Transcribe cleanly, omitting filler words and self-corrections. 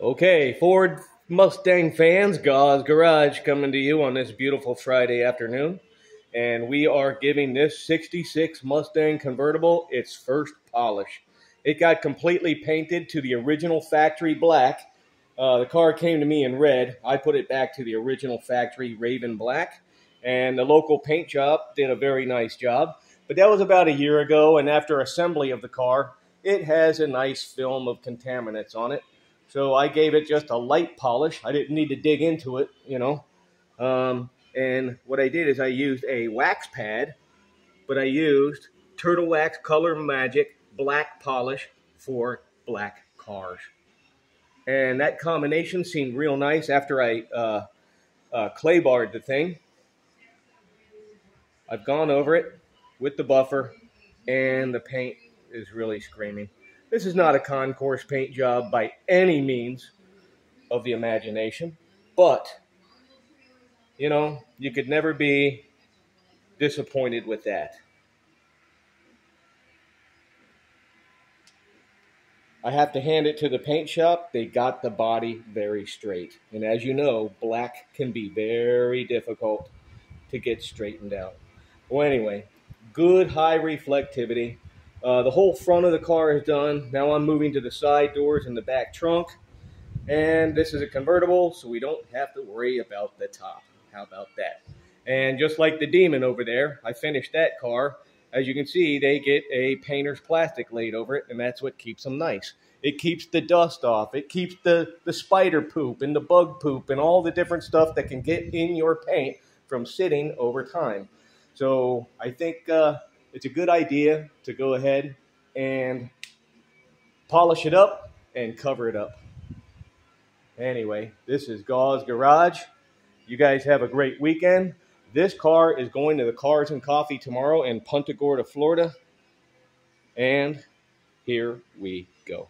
Okay, Ford Mustang fans, Gause Garage coming to you on this beautiful Friday afternoon. And we are giving this 66 Mustang convertible its first polish. It got completely painted to the original factory black. The car came to me in red. I put it back to the original factory Raven black. And the local paint shop did a very nice job. But that was about a year ago, and after assembly of the car, it has a nice film of contaminants on it. So I gave it just a light polish. I didn't need to dig into it. And what I did is I used a wax pad, but I used Turtle Wax Color Magic black polish for black cars. And that combination seemed real nice after I clay barred the thing. I've gone over it with the buffer, and the paint is really screaming. This is not a concourse paint job by any means of the imagination, but you could never be disappointed with that. I have to hand it to the paint shop. They got the body very straight. And as you know, black can be very difficult to get straightened out. Well, anyway, good high reflectivity. The whole front of the car is done. Now I'm moving to the side doors and the back trunk. And this is a convertible, so we don't have to worry about the top. How about that? And just like the Demon over there, I finished that car. As you can see, they get a painter's plastic laid over it, and that's what keeps them nice. It keeps the dust off. It keeps the spider poop and the bug poop and all the different stuff that can get in your paint from sitting over time. So I think it's a good idea to go ahead and polish it up and cover it up. Anyway, this is Gause Garage. You guys have a great weekend. This car is going to the Cars and Coffee tomorrow in Punta Gorda, Florida. And here we go.